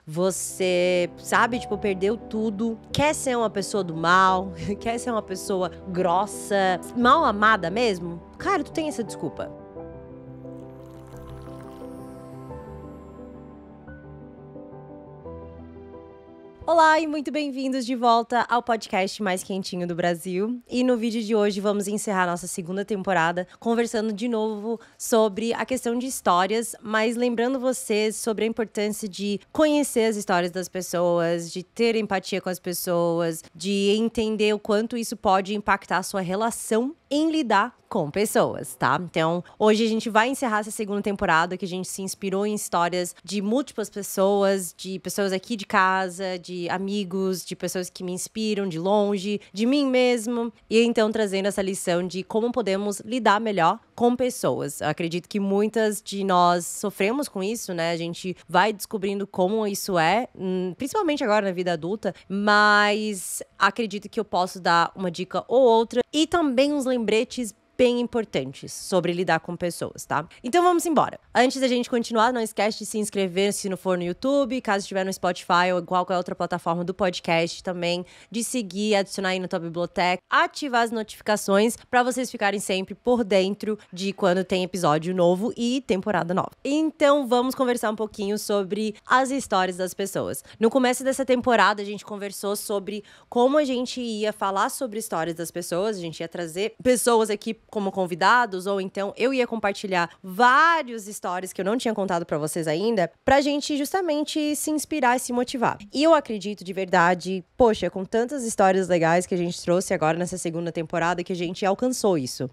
você, sabe, tipo, perdeu tudo, quer ser uma pessoa do mal, quer ser uma pessoa grossa, mal amada mesmo, cara, tu tem essa desculpa. Olá e muito bem-vindos de volta ao podcast mais quentinho do Brasil. E no vídeo de hoje vamos encerrar nossa segunda temporada conversando de novo sobre a questão de histórias, mas lembrando vocês sobre a importância de conhecer as histórias das pessoas, de ter empatia com as pessoas, de entender o quanto isso pode impactar a sua relação em lidar com pessoas, tá? Então, hoje a gente vai encerrar essa segunda temporada que a gente se inspirou em histórias de múltiplas pessoas, de pessoas aqui de casa, de amigos, de pessoas que me inspiram de longe, de mim mesmo, e então trazendo essa lição de como podemos lidar melhor com pessoas. Eu acredito que muitas de nós sofremos com isso, né? A gente vai descobrindo como isso é, principalmente agora na vida adulta, mas acredito que eu posso dar uma dica ou outra e também uns lembretes bem importantes sobre lidar com pessoas, tá? Então vamos embora. Antes da gente continuar, não esquece de se inscrever se não for no YouTube, caso estiver no Spotify ou qualquer outra plataforma do podcast também, de seguir, adicionar aí na tua biblioteca, ativar as notificações para vocês ficarem sempre por dentro de quando tem episódio novo e temporada nova. Então vamos conversar um pouquinho sobre as histórias das pessoas. No começo dessa temporada a gente conversou sobre como a gente ia falar sobre histórias das pessoas, a gente ia trazer pessoas aqui como convidados, ou então eu ia compartilhar várias histórias que eu não tinha contado pra vocês ainda, pra gente justamente se inspirar e se motivar. E eu acredito de verdade, poxa, com tantas histórias legais que a gente trouxe agora nessa segunda temporada, que a gente alcançou isso.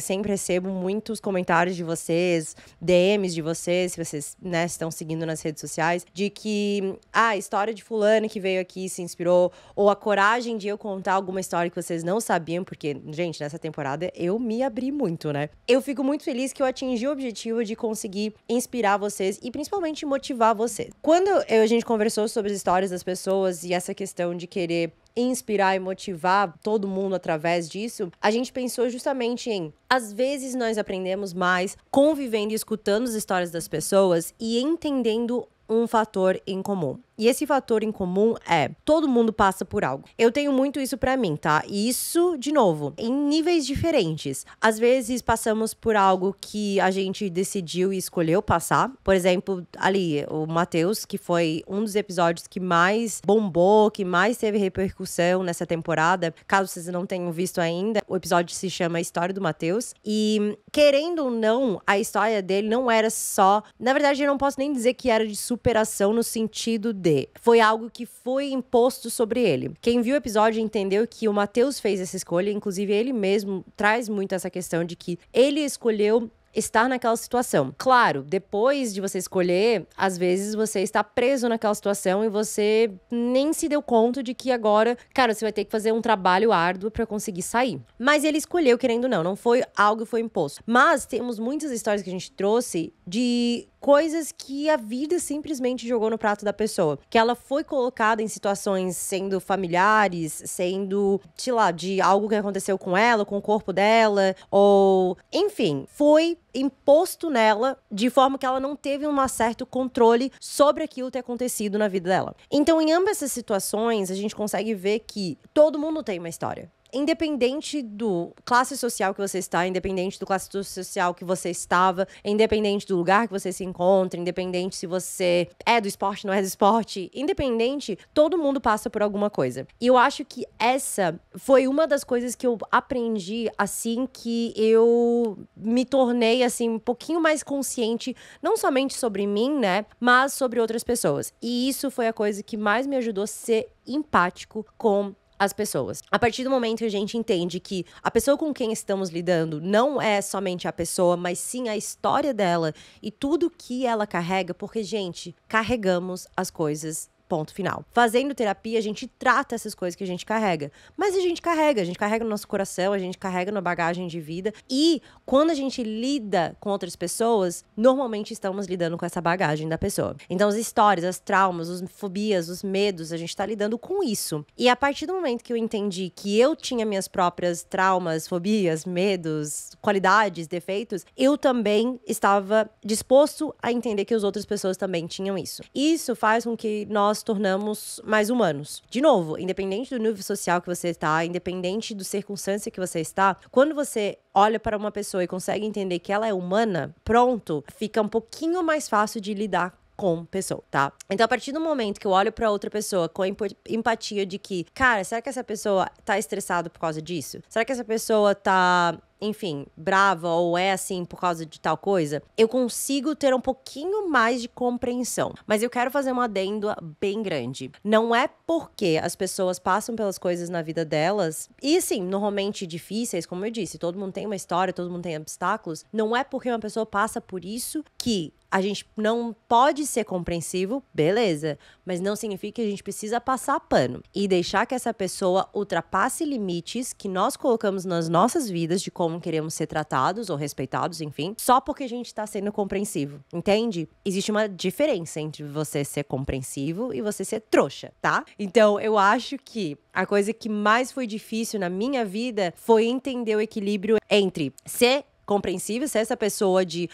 Sempre recebo muitos comentários de vocês, DMs de vocês, se vocês, né, estão seguindo nas redes sociais, de que a história de fulano que veio aqui se inspirou, ou a coragem de eu contar alguma história que vocês não sabiam, porque, gente, nessa temporada eu me abri muito, né? Eu fico muito feliz que eu atingi o objetivo de conseguir inspirar vocês e principalmente motivar vocês. Quando a gente conversou sobre as histórias das pessoas e essa questão de querer inspirar e motivar todo mundo através disso, a gente pensou justamente em, às vezes nós aprendemos mais convivendo e escutando as histórias das pessoas e entendendo um fator em comum. E esse fator em comum é, todo mundo passa por algo. Eu tenho muito isso pra mim, tá? E isso, de novo, em níveis diferentes. Às vezes passamos por algo que a gente decidiu e escolheu passar. Por exemplo, ali, o Matheus, que foi um dos episódios que mais bombou, que mais teve repercussão nessa temporada. Caso vocês não tenham visto ainda, o episódio se chama História do Matheus. E, querendo ou não, a história dele não era só... Na verdade, eu não posso nem dizer que era de superação no sentido de... Foi algo que foi imposto sobre ele. Quem viu o episódio entendeu que o Matheus fez essa escolha, inclusive ele mesmo traz muito essa questão de que ele escolheu estar naquela situação. Claro, depois de você escolher, às vezes você está preso naquela situação e você nem se deu conta de que agora, cara, você vai ter que fazer um trabalho árduo pra conseguir sair. Mas ele escolheu, querendo ou não foi algo que foi imposto. Mas temos muitas histórias que a gente trouxe de coisas que a vida simplesmente jogou no prato da pessoa. Que ela foi colocada em situações sendo familiares, sendo, sei lá, de algo que aconteceu com ela, com o corpo dela, ou... Enfim, foi imposto nela de forma que ela não teve um certo controle sobre aquilo ter acontecido na vida dela. Então, em ambas essas situações, a gente consegue ver que todo mundo tem uma história. Independente do classe social que você está, independente do classe social que você estava, independente do lugar que você se encontra, independente se você é do esporte, não é do esporte, independente, todo mundo passa por alguma coisa. E eu acho que essa foi uma das coisas que eu aprendi assim que eu me tornei, assim, um pouquinho mais consciente, não somente sobre mim, né, mas sobre outras pessoas. E isso foi a coisa que mais me ajudou a ser empático com as pessoas. A partir do momento que a gente entende que a pessoa com quem estamos lidando não é somente a pessoa, mas sim a história dela e tudo que ela carrega, porque, gente, carregamos as coisas Ponto final. Fazendo terapia, a gente trata essas coisas que a gente carrega. Mas a gente carrega no nosso coração, a gente carrega na bagagem de vida. E quando a gente lida com outras pessoas, normalmente estamos lidando com essa bagagem da pessoa. Então, as histórias, as traumas, as fobias, os medos, a gente tá lidando com isso. E a partir do momento que eu entendi que eu tinha minhas próprias traumas, fobias, medos, qualidades, defeitos, eu também estava disposto a entender que as outras pessoas também tinham isso. Isso faz com que nós tornamos mais humanos. De novo, independente do nível social que você está, independente da circunstância que você está, quando você olha para uma pessoa e consegue entender que ela é humana, pronto, fica um pouquinho mais fácil de lidar com pessoa, tá? Então, a partir do momento que eu olho pra outra pessoa com a empatia de que, cara, será que essa pessoa tá estressada por causa disso? Será que essa pessoa tá, enfim, brava ou é assim por causa de tal coisa? Eu consigo ter um pouquinho mais de compreensão. Mas eu quero fazer um adendo bem grande. Não é porque as pessoas passam pelas coisas na vida delas, e sim, normalmente difíceis, como eu disse, todo mundo tem uma história, todo mundo tem obstáculos. Não é porque uma pessoa passa por isso que a gente não pode ser compreensivo, beleza, mas não significa que a gente precisa passar pano e deixar que essa pessoa ultrapasse limites que nós colocamos nas nossas vidas de como queremos ser tratados ou respeitados, enfim, só porque a gente tá sendo compreensivo, entende? Existe uma diferença entre você ser compreensivo e você ser trouxa, tá? Então, eu acho que a coisa que mais foi difícil na minha vida foi entender o equilíbrio entre ser compreensível, se essa pessoa de,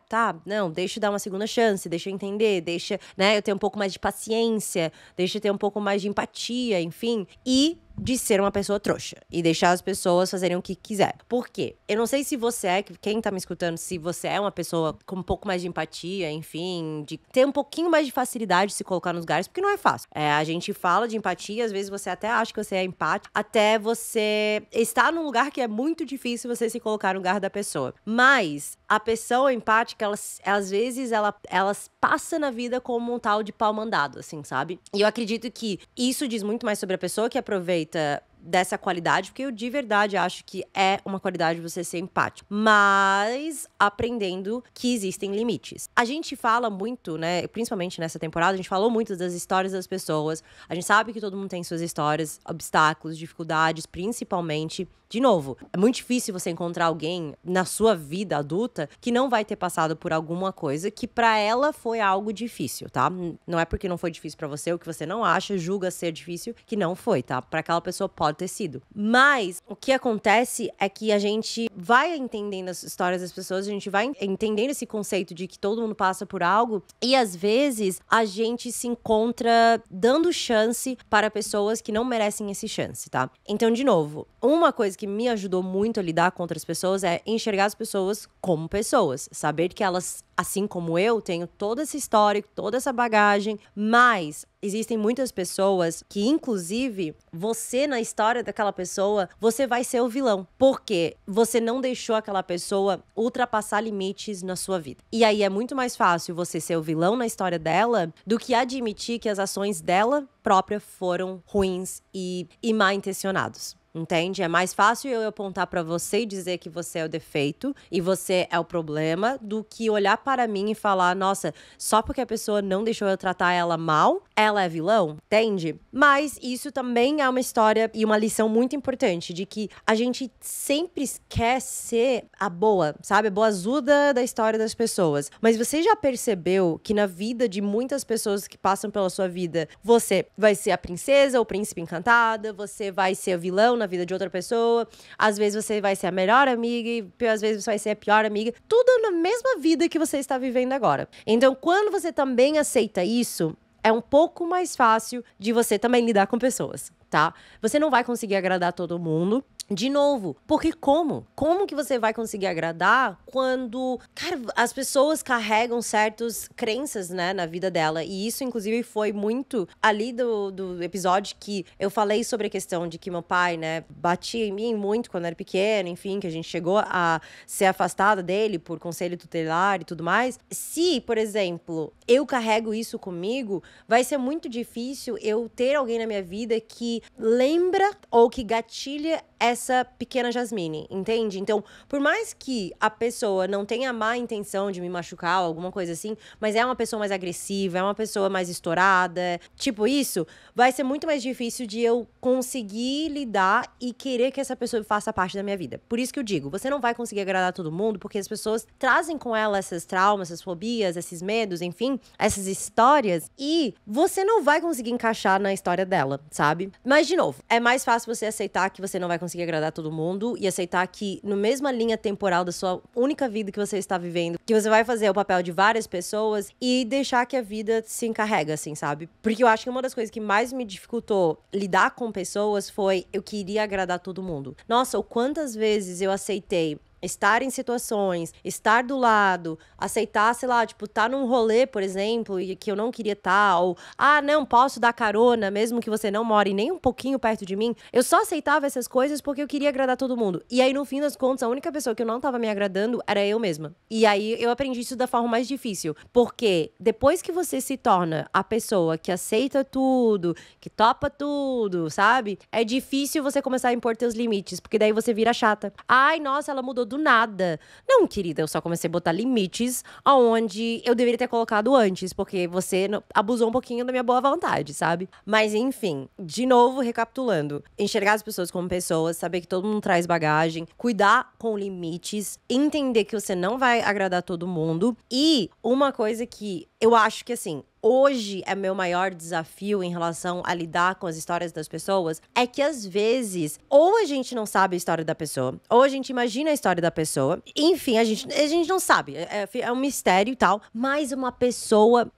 tá, não, deixa eu dar uma segunda chance, deixa eu entender, deixa, né, eu ter um pouco mais de paciência, deixa eu ter um pouco mais de empatia, enfim, e de ser uma pessoa trouxa e deixar as pessoas fazerem o que quiser. Por quê? Eu não sei se você é, quem tá me escutando, se você é uma pessoa com um pouco mais de empatia, enfim, de ter um pouquinho mais de facilidade de se colocar nos lugares, porque não é fácil. A gente fala de empatia, às vezes você até acha que você é empático, até você estar num lugar que é muito difícil você se colocar no lugar da pessoa. Mas a pessoa empática, às vezes, elas passa na vida como um tal de pau mandado, assim, sabe? E eu acredito que isso diz muito mais sobre a pessoa que aproveita dessa qualidade, porque eu de verdade acho que é uma qualidade você ser empático, mas aprendendo que existem limites. A gente fala muito, né, principalmente nessa temporada, a gente falou muito das histórias das pessoas, a gente sabe que todo mundo tem suas histórias, obstáculos, dificuldades, principalmente. De novo, é muito difícil você encontrar alguém na sua vida adulta que não vai ter passado por alguma coisa que pra ela foi algo difícil, tá? Não é porque não foi difícil pra você, ou que você não acha, julga ser difícil, que não foi, tá? Pra aquela pessoa pode ter sido. Mas o que acontece é que a gente vai entendendo as histórias das pessoas, a gente vai entendendo esse conceito de que todo mundo passa por algo, e às vezes a gente se encontra dando chance para pessoas que não merecem esse chance, tá? Então, de novo, uma coisa que me ajudou muito a lidar com outras pessoas é enxergar as pessoas como pessoas. Saber que elas, assim como eu, tenho toda essa história, toda essa bagagem, mas existem muitas pessoas que, inclusive, você na história daquela pessoa, você vai ser o vilão. Porque você não deixou aquela pessoa ultrapassar limites na sua vida. E aí é muito mais fácil você ser o vilão na história dela do que admitir que as ações dela própria foram ruins e mal intencionadas. Entende? É mais fácil eu apontar pra você e dizer que você é o defeito e você é o problema do que olhar para mim e falar, nossa, só porque a pessoa não deixou eu tratar ela mal, ela é vilão, entende? Mas isso também é uma história e uma lição muito importante de que a gente sempre quer ser a boa, sabe? A boazuda da história das pessoas. Mas você já percebeu que na vida de muitas pessoas que passam pela sua vida, você vai ser a princesa ou o príncipe encantada, você vai ser o vilão na vida de outra pessoa, às vezes você vai ser a melhor amiga e às vezes você vai ser a pior amiga, tudo na mesma vida que você está vivendo agora. Então, quando você também aceita isso, é um pouco mais fácil de você também lidar com pessoas, tá? Você não vai conseguir agradar todo mundo. De novo, porque como? Como que você vai conseguir agradar quando, cara, as pessoas carregam certas crenças, né, na vida dela? E isso, inclusive, foi muito ali do episódio que eu falei sobre a questão de que meu pai, né, batia em mim muito quando era pequeno, enfim, que a gente chegou a ser afastada dele por conselho tutelar e tudo mais. Se, por exemplo, eu carrego isso comigo, vai ser muito difícil eu ter alguém na minha vida que lembra ou que gatilha essa essa pequena Jasmine, entende? Então, por mais que a pessoa não tenha má intenção de me machucar ou alguma coisa assim, mas é uma pessoa mais agressiva, é uma pessoa mais estourada, tipo isso, vai ser muito mais difícil de eu conseguir lidar e querer que essa pessoa faça parte da minha vida. Por isso que eu digo, você não vai conseguir agradar todo mundo, porque as pessoas trazem com elas esses traumas, essas fobias, esses medos, enfim, essas histórias, e você não vai conseguir encaixar na história dela, sabe? Mas, de novo, é mais fácil você aceitar que você não vai conseguir agradar todo mundo e aceitar que, no mesma linha temporal da sua única vida que você está vivendo, que você vai fazer o papel de várias pessoas e deixar que a vida se encarrega, assim, sabe? Porque eu acho que uma das coisas que mais me dificultou lidar com pessoas foi eu queria agradar todo mundo. Nossa, o quantas vezes eu aceitei estar em situações, estar do lado, aceitar, sei lá, tipo, tá num rolê, por exemplo, e que eu não queria estar, ou, não, posso dar carona, mesmo que você não more nem um pouquinho perto de mim. Eu só aceitava essas coisas porque eu queria agradar todo mundo. E aí, no fim das contas, a única pessoa que eu não tava me agradando era eu mesma. E aí, eu aprendi isso da forma mais difícil. Porque depois que você se torna a pessoa que aceita tudo, que topa tudo, sabe? É difícil você começar a impor teus limites, porque daí você vira chata. Ai, nossa, ela mudou do nada. Não, querida, eu só comecei a botar limites aonde eu deveria ter colocado antes, porque você abusou um pouquinho da minha boa vontade, sabe? Mas enfim, de novo, recapitulando. Enxergar as pessoas como pessoas, saber que todo mundo traz bagagem, cuidar com limites, entender que você não vai agradar todo mundo. E uma coisa que eu acho que, assim, hoje é meu maior desafio em relação a lidar com as histórias das pessoas, é que às vezes, ou a gente não sabe a história da pessoa, ou a gente imagina a história da pessoa, enfim, a gente não sabe, é um mistério e tal, mas uma pessoa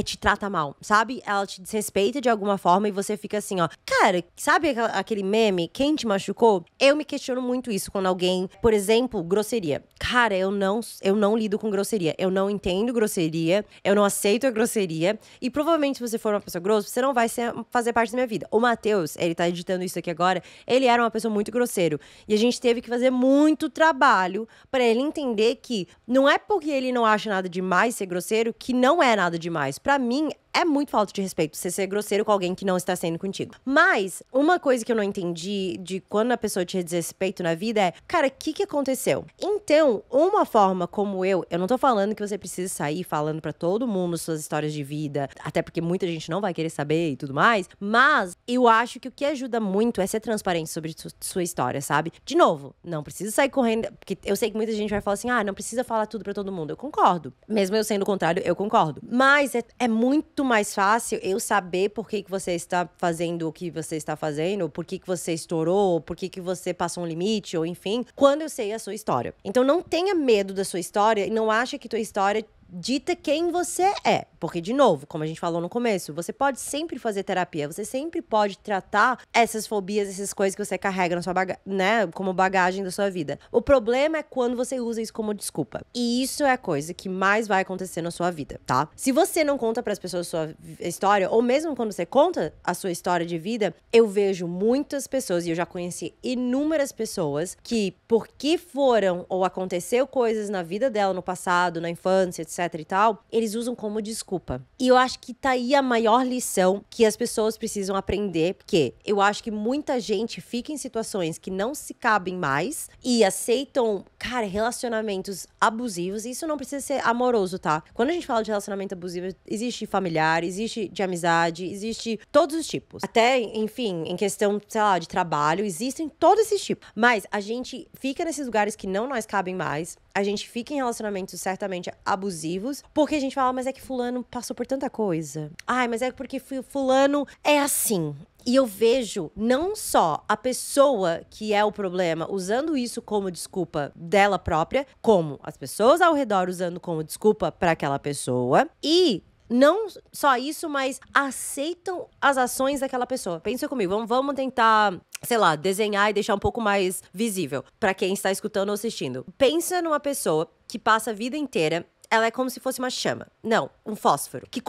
te trata mal, sabe? Ela te desrespeita de alguma forma e você fica assim, ó, cara, sabe aquele meme, quem te machucou? Eu me questiono muito isso quando alguém, por exemplo, grosseria. Cara, eu não lido com grosseria, eu não entendo grosseria, eu não aceito a grosseria. E provavelmente, se você for uma pessoa grossa, você não vai fazer parte da minha vida. O Matheus, ele tá editando isso aqui agora, ele era uma pessoa muito grosseiro. E a gente teve que fazer muito trabalho pra ele entender que não é porque ele não acha nada demais ser grosseiro que não é nada demais. Pra mim, é muito falta de respeito você ser grosseiro com alguém que não está sendo contigo. Mas, uma coisa que eu não entendi de quando a pessoa te desrespeito na vida é, cara, o que aconteceu? Então, uma forma como eu não tô falando que você precisa sair falando pra todo mundo suas histórias de vida, até porque muita gente não vai querer saber e tudo mais, mas eu acho que o que ajuda muito é ser transparente sobre sua história, sabe? De novo, não precisa sair correndo, porque eu sei que muita gente vai falar assim, não precisa falar tudo pra todo mundo. Eu concordo. Mesmo eu sendo o contrário, eu concordo. Mas é muito mais fácil eu saber por que você está fazendo o que você está fazendo, por que você estourou, por que você passou um limite, ou enfim, quando eu sei a sua história. Então não tenha medo da sua história e não ache que tua história dita quem você é. Porque, de novo, como a gente falou no começo, você pode sempre fazer terapia, você sempre pode tratar essas fobias, essas coisas que você carrega na sua né, como bagagem da sua vida. O problema é quando você usa isso como desculpa. E isso é a coisa que mais vai acontecer na sua vida, tá? Se você não conta pras pessoas a sua história, ou mesmo quando você conta a sua história de vida, eu vejo muitas pessoas, e eu já conheci inúmeras pessoas, que porque foram ou aconteceu coisas na vida dela no passado, na infância, etc e tal, eles usam como desculpa. E eu acho que tá aí a maior lição que as pessoas precisam aprender, porque eu acho que muita gente fica em situações que não se cabem mais e aceitam, cara, relacionamentos abusivos. E isso não precisa ser amoroso, tá? Quando a gente fala de relacionamento abusivo, existe familiar, existe de amizade, existe todos os tipos. Até, enfim, em questão, sei lá, de trabalho, existem todos esses tipos. Mas a gente fica nesses lugares que não nos cabem mais. A gente fica em relacionamentos certamente abusivos, porque a gente fala, mas é que fulano passou por tanta coisa. Ai, mas é porque fulano é assim. E eu vejo não só a pessoa que é o problema usando isso como desculpa dela própria, como as pessoas ao redor usando como desculpa para aquela pessoa. E não só isso, mas aceitam as ações daquela pessoa. Pensa comigo, vamos tentar, sei lá, desenhar e deixar um pouco mais visível pra quem está escutando ou assistindo. Pensa numa pessoa que passa a vida inteira, ela é como se fosse uma chama. Não, um fósforo. Que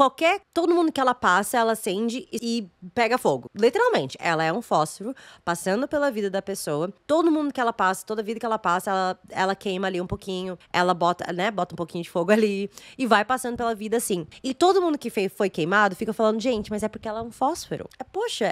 todo mundo que ela passa, ela acende e pega fogo. Literalmente, ela é um fósforo passando pela vida da pessoa. Todo mundo que ela passa, toda vida que ela passa, ela queima ali um pouquinho. Ela bota um pouquinho de fogo ali e vai passando pela vida assim. E todo mundo que foi queimado fica falando, gente, mas é porque ela é um fósforo. Poxa,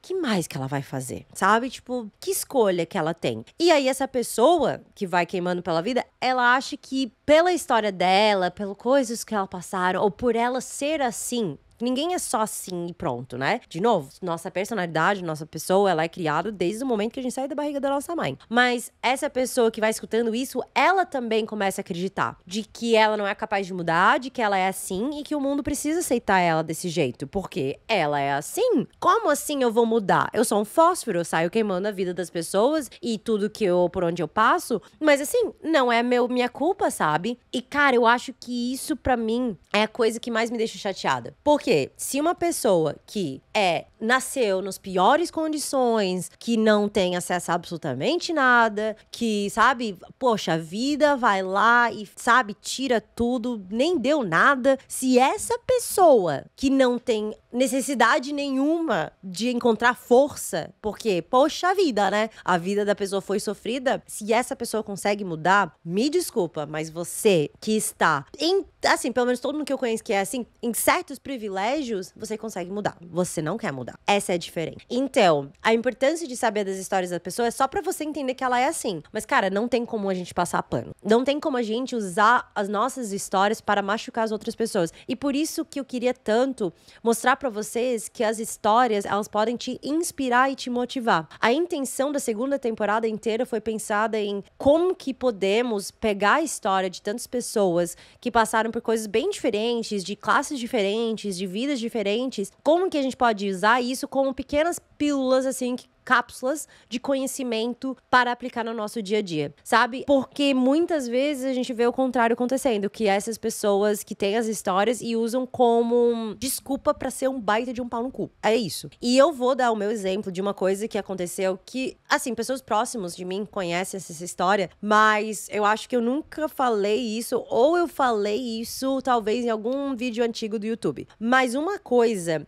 que mais que ela vai fazer? Sabe? Tipo, que escolha que ela tem? E aí, essa pessoa que vai queimando pela vida, ela acha que pela história dela, pelas coisas que ela passaram, ou por ela ser assim, ninguém é só assim e pronto, né? De novo, nossa personalidade, nossa pessoa, ela é criada desde o momento que a gente sai da barriga da nossa mãe. Mas essa pessoa que vai escutando isso, ela também começa a acreditar de que ela não é capaz de mudar, de que ela é assim e que o mundo precisa aceitar ela desse jeito. Porque ela é assim? Como assim eu vou mudar? Eu sou um fósforo, eu saio queimando a vida das pessoas e tudo por onde eu passo. Mas assim, não é minha culpa, sabe? E cara, eu acho que isso pra mim é a coisa que mais me deixa chateada. Porque se uma pessoa que nasceu nas piores condições, que não tem acesso a absolutamente nada, que, sabe, poxa, a vida vai lá e, sabe, tira tudo, nem deu nada. Se essa pessoa que não tem necessidade nenhuma de encontrar força, porque, poxa vida, né? A vida da pessoa foi sofrida. Se essa pessoa consegue mudar, me desculpa, mas você que está assim, pelo menos todo mundo que eu conheço que é assim, em certos privilégios, você consegue mudar. Você não quer mudar. Essa é a diferença. Então, a importância de saber das histórias da pessoa é só pra você entender que ela é assim. Mas, cara, não tem como a gente passar pano. Não tem como a gente usar as nossas histórias para machucar as outras pessoas. E por isso que eu queria tanto mostrar pra vocês que as histórias, elas podem te inspirar e te motivar. A intenção da segunda temporada inteira foi pensada em como que podemos pegar a história de tantas pessoas que passaram por coisas bem diferentes, de classes diferentes, de vidas diferentes, como que a gente pode usar isso como pequenas pílulas, assim, cápsulas de conhecimento para aplicar no nosso dia a dia, sabe? Porque muitas vezes a gente vê o contrário acontecendo, que essas pessoas que têm as histórias e usam como desculpa pra ser um baita de um pau no cu. É isso. E eu vou dar o meu exemplo de uma coisa que aconteceu que, assim, pessoas próximas de mim conhecem essa história, mas eu acho que eu nunca falei isso, ou eu falei isso talvez em algum vídeo antigo do YouTube. Mas uma coisa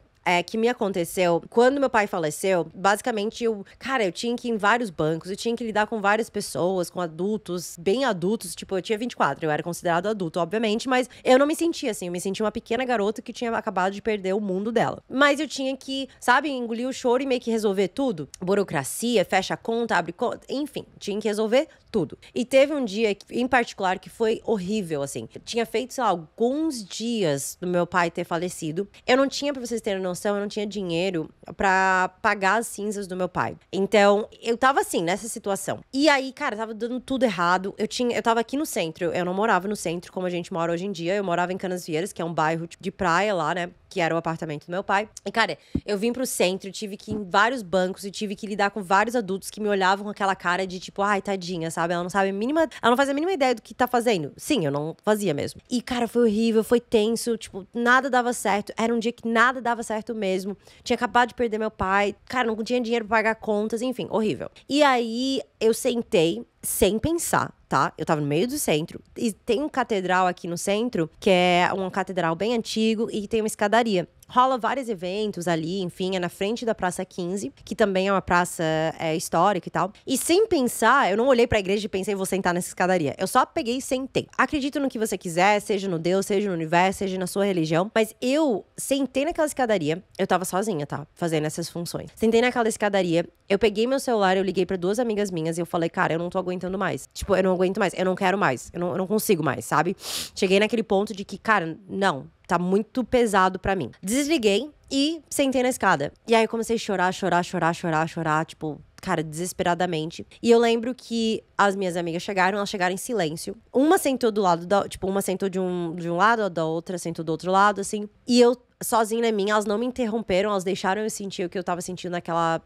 que me aconteceu, quando meu pai faleceu, basicamente eu tinha que ir em vários bancos, eu tinha que lidar com várias pessoas, com adultos, bem adultos, tipo, eu tinha 24, eu era considerado adulto, obviamente, mas eu não me sentia assim, eu me sentia uma pequena garota que tinha acabado de perder o mundo dela. Mas eu tinha que, sabe, engolir o choro e meio que resolver tudo. Burocracia, fecha a conta, abre conta, enfim, tinha que resolver tudo. E teve um dia, em particular, que foi horrível, assim. Eu tinha feito, sei lá, alguns dias do meu pai ter falecido. Eu não tinha, pra vocês terem noção, eu não tinha dinheiro pra pagar as cinzas do meu pai. Então, eu tava assim, nessa situação. E aí, cara, tava dando tudo errado. Eu tava aqui no centro, eu não morava no centro como a gente mora hoje em dia. Eu morava em Canasvieiras, que é um bairro de praia lá, né? Que era o apartamento do meu pai. E, cara, eu vim pro centro, tive que ir em vários bancos e tive que lidar com vários adultos que me olhavam com aquela cara de tipo, ai, tadinha, sabe? Ela não faz a mínima ideia do que tá fazendo. Sim, eu não fazia mesmo. E, cara, foi horrível, foi tenso, tipo, nada dava certo. Era um dia que nada dava certo mesmo. Tinha acabado de perder meu pai. Cara, não tinha dinheiro pra pagar contas, enfim, horrível. E aí, eu sentei sem pensar, tá? Eu tava no meio do centro e tem um catedral aqui no centro, que é um catedral bem antigo e tem uma escadaria. Rola vários eventos ali, enfim, é na frente da Praça 15, que também é uma praça histórica e tal. E sem pensar, eu não olhei pra igreja e pensei, vou sentar nessa escadaria. Eu só peguei e sentei. Acredito no que você quiser, seja no Deus, seja no universo, seja na sua religião. Mas eu sentei naquela escadaria, eu tava sozinha, tá? Fazendo essas funções. Sentei naquela escadaria, eu peguei meu celular, eu liguei pra 2 amigas minhas e eu falei, cara, eu não tô aguentando mais. Tipo, eu não aguento mais, eu não quero mais, eu não consigo mais, sabe? Cheguei naquele ponto de que, cara, não. Tá muito pesado pra mim. Desliguei e sentei na escada. E aí eu comecei a chorar, tipo, cara, desesperadamente. E eu lembro que as minhas amigas elas chegaram em silêncio. Uma sentou do lado uma sentou de um lado, da outra sentou do outro lado, assim. E eu sozinha em mim, elas não me interromperam, elas deixaram eu sentir o que eu tava sentindo naquela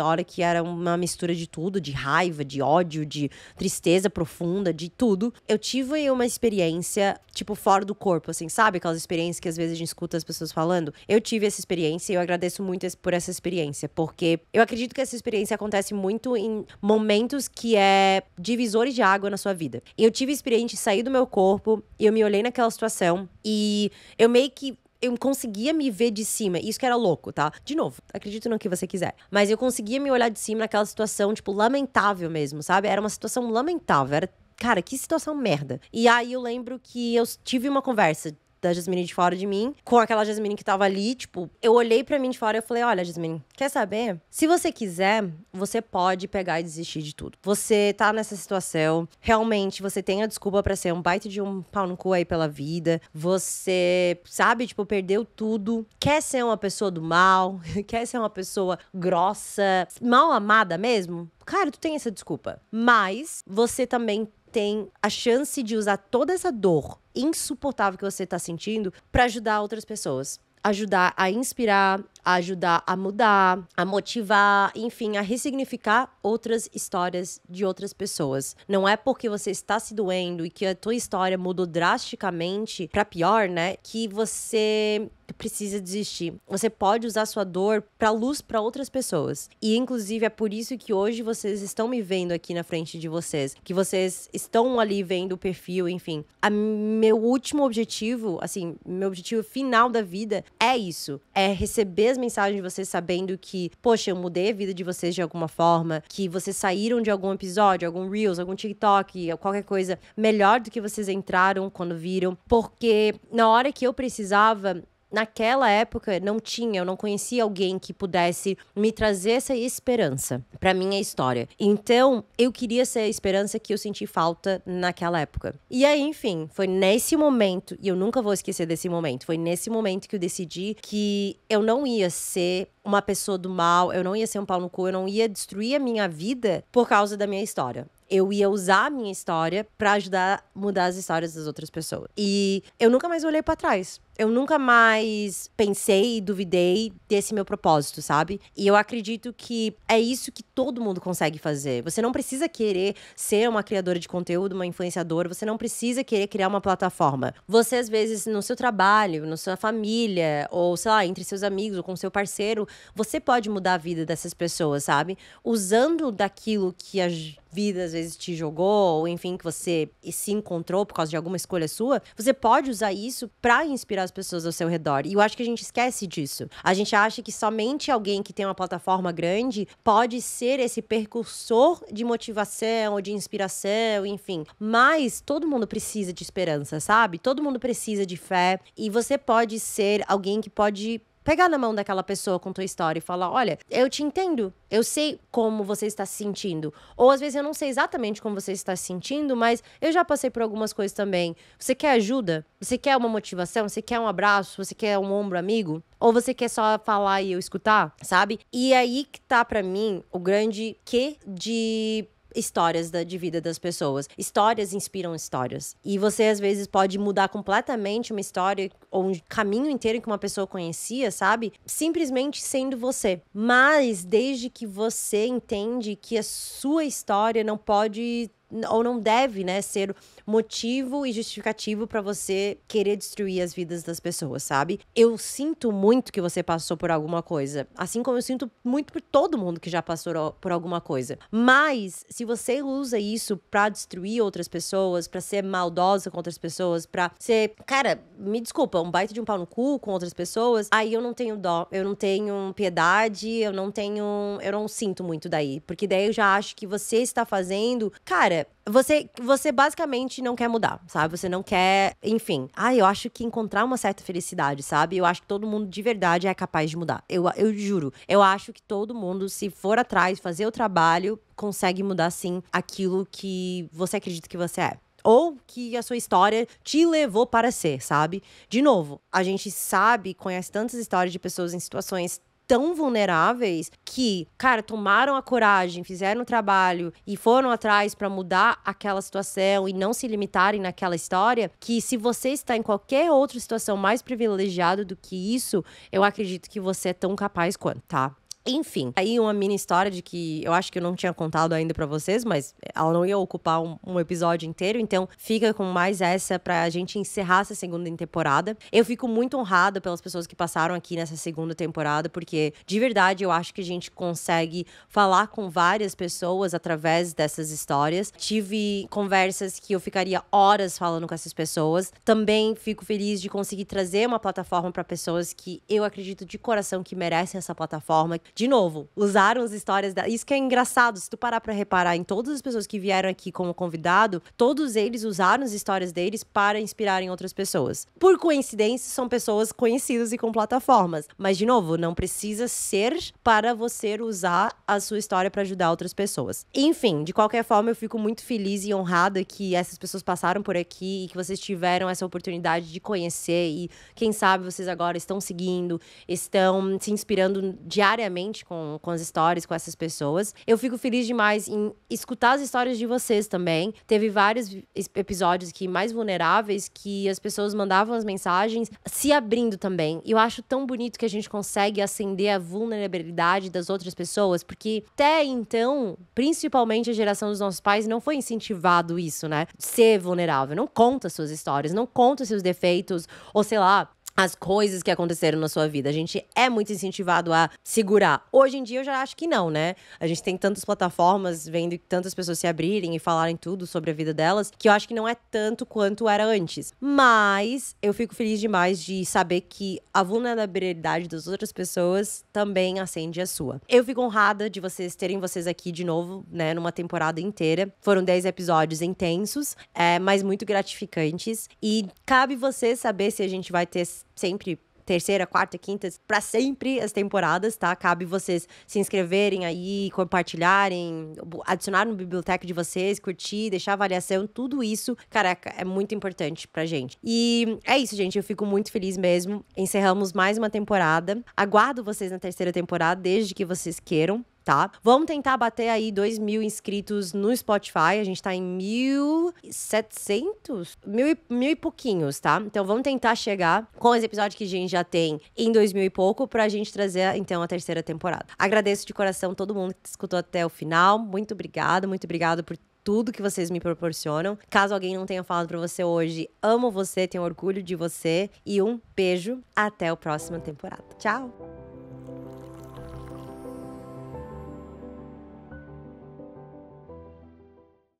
hora, que era uma mistura de tudo, de raiva, de ódio, de tristeza profunda, de tudo. Eu tive uma experiência, tipo, fora do corpo, assim, sabe? Aquelas experiências que às vezes a gente escuta as pessoas falando. Eu tive essa experiência e eu agradeço muito por essa experiência, porque eu acredito que essa experiência acontece muito em momentos que é divisores de água na sua vida. E eu tive a experiência de sair do meu corpo, e eu me olhei naquela situação, e eu meio que eu conseguia me ver de cima. Isso que era louco, tá? De novo, acredito no que você quiser. Mas eu conseguia me olhar de cima naquela situação, tipo, lamentável mesmo, sabe? Era uma situação lamentável. Era, cara, que situação merda. E aí eu lembro que eu tive uma conversa da Jasmine de fora de mim, com aquela Jasmine que tava ali, tipo, eu olhei pra mim de fora e eu falei, olha, Jasmine, quer saber? Se você quiser, você pode pegar e desistir de tudo. Você tá nessa situação, realmente, você tem a desculpa pra ser um baita de um pau no cu aí pela vida, você, sabe, tipo, perdeu tudo, quer ser uma pessoa do mal, quer ser uma pessoa grossa, mal amada mesmo? Cara, tu tem essa desculpa. Mas você também tem a chance de usar toda essa dor insuportável que você tá sentindo pra ajudar outras pessoas. Ajudar a inspirar, a ajudar a mudar, a motivar, enfim, a ressignificar outras histórias de outras pessoas. Não é porque você está se doendo e que a tua história mudou drasticamente pra pior, né, que você precisa desistir. Você pode usar sua dor pra luz pra outras pessoas. E, inclusive, é por isso que hoje vocês estão me vendo aqui na frente de vocês. Que vocês estão ali vendo o perfil, enfim. Meu último objetivo, assim, meu objetivo final da vida é isso. É receber as mensagens de vocês sabendo que, poxa, eu mudei a vida de vocês de alguma forma. Que vocês saíram de algum episódio, algum Reels, algum TikTok, qualquer coisa melhor do que vocês entraram quando viram. Porque na hora que eu precisava, naquela época, eu não conhecia alguém que pudesse me trazer essa esperança pra minha história. Então, eu queria ser a esperança que eu senti falta naquela época. E aí, enfim, foi nesse momento, e eu nunca vou esquecer desse momento, foi nesse momento que eu decidi que eu não ia ser uma pessoa do mal, eu não ia ser um pau no cu, eu não ia destruir a minha vida por causa da minha história. Eu ia usar a minha história pra ajudar a mudar as histórias das outras pessoas. E eu nunca mais olhei pra trás. Eu nunca mais pensei e duvidei desse meu propósito, sabe? E eu acredito que é isso que todo mundo consegue fazer. Você não precisa querer ser uma criadora de conteúdo, uma influenciadora. Você não precisa querer criar uma plataforma. Você, às vezes, no seu trabalho, na sua família, ou, sei lá, entre seus amigos, ou com seu parceiro, você pode mudar a vida dessas pessoas, sabe? Usando daquilo que a vida, às vezes, te jogou, ou enfim, que você se encontrou por causa de alguma escolha sua, você pode usar isso pra inspirar as pessoas ao seu redor. E eu acho que a gente esquece disso. A gente acha que somente alguém que tem uma plataforma grande pode ser esse percursor de motivação ou de inspiração, enfim. Mas todo mundo precisa de esperança, sabe? Todo mundo precisa de fé. E você pode ser alguém que pode pegar na mão daquela pessoa com tua história e falar, olha, eu te entendo, eu sei como você está se sentindo. Ou às vezes eu não sei exatamente como você está se sentindo, mas eu já passei por algumas coisas também. Você quer ajuda? Você quer uma motivação? Você quer um abraço? Você quer um ombro amigo? Ou você quer só falar e eu escutar, sabe? E aí que tá pra mim o grande quê de histórias de vida das pessoas. Histórias inspiram histórias. E você, às vezes, pode mudar completamente uma história ou um caminho inteiro que uma pessoa conhecia, sabe? Simplesmente sendo você. Mas, desde que você entende que a sua história não pode ou não deve, né, ser motivo e justificativo pra você querer destruir as vidas das pessoas, sabe? Eu sinto muito que você passou por alguma coisa, assim como eu sinto muito por todo mundo que já passou por alguma coisa. Mas, se você usa isso pra destruir outras pessoas, pra ser maldosa com outras pessoas, pra ser, cara, me desculpa, um baita de um pau no cu com outras pessoas, aí eu não tenho dó, eu não tenho piedade, eu não sinto muito daí. Porque daí eu já acho que você está fazendo, cara, você basicamente não quer mudar, sabe? Você não quer, enfim. Eu acho que encontrar uma certa felicidade, sabe? Eu acho que todo mundo de verdade é capaz de mudar. Eu juro. Eu acho que todo mundo, se for atrás, fazer o trabalho, consegue mudar, sim, aquilo que você acredita que você é. Ou que a sua história te levou para ser, sabe? De novo, a gente sabe, conhece tantas histórias de pessoas em situações tão vulneráveis que, cara, tomaram a coragem, fizeram o trabalho e foram atrás pra mudar aquela situação e não se limitarem naquela história, que se você está em qualquer outra situação mais privilegiada do que isso, eu acredito que você é tão capaz quanto, tá? Enfim, aí uma mini história de que eu acho que eu não tinha contado ainda pra vocês, mas ela não ia ocupar um episódio inteiro, então fica com mais essa pra gente encerrar essa segunda temporada. Eu fico muito honrada pelas pessoas que passaram aqui nessa segunda temporada, porque de verdade eu acho que a gente consegue falar com várias pessoas através dessas histórias. Tive conversas que eu ficaria horas falando com essas pessoas. Também fico feliz de conseguir trazer uma plataforma pra pessoas que eu acredito de coração que merecem essa plataforma. De novo, usaram as histórias da... Isso que é engraçado, se tu parar pra reparar em todas as pessoas que vieram aqui como convidado, todos eles usaram as histórias deles para inspirarem outras pessoas. Por coincidência, são pessoas conhecidas e com plataformas. Mas, de novo, não precisa ser para você usar a sua história para ajudar outras pessoas. Enfim, de qualquer forma, eu fico muito feliz e honrada que essas pessoas passaram por aqui e que vocês tiveram essa oportunidade de conhecer e, quem sabe, vocês agora estão seguindo, estão se inspirando diariamente com as histórias, com essas pessoas. Eu fico feliz demais em escutar as histórias de vocês também. Teve vários episódios aqui mais vulneráveis que as pessoas mandavam as mensagens se abrindo também. E eu acho tão bonito que a gente consegue acender a vulnerabilidade das outras pessoas, porque até então, principalmente a geração dos nossos pais, não foi incentivado isso, né? Ser vulnerável. Não conta suas histórias, não conta seus defeitos, ou sei lá, as coisas que aconteceram na sua vida. A gente é muito incentivado a segurar. Hoje em dia eu já acho que não, né? A gente tem tantas plataformas, vendo tantas pessoas se abrirem e falarem tudo sobre a vida delas, que eu acho que não é tanto quanto era antes. Mas eu fico feliz demais de saber que a vulnerabilidade das outras pessoas também acende a sua. Eu fico honrada de terem vocês aqui de novo, né? Numa temporada inteira. Foram 10 episódios intensos, mas muito gratificantes. E cabe você saber se a gente vai ter sempre terceira, quarta, quinta, pra sempre as temporadas, tá? Cabe vocês se inscreverem aí, compartilharem, adicionar no biblioteca de vocês, curtir, deixar avaliação, tudo isso, caraca, é muito importante pra gente. E é isso, gente, eu fico muito feliz mesmo. Encerramos mais uma temporada. Aguardo vocês na terceira temporada, desde que vocês queiram. Tá? Vamos tentar bater aí 2.000 inscritos no Spotify. A gente tá em 1.700? Mil e pouquinhos, tá? Então vamos tentar chegar com os episódios que a gente já tem em 2.000 e pouco pra gente trazer, então, a terceira temporada. Agradeço de coração todo mundo que escutou até o final. Muito obrigado por tudo que vocês me proporcionam. Caso alguém não tenha falado pra você hoje, amo você, tenho orgulho de você. E um beijo. Até a próxima temporada. Tchau!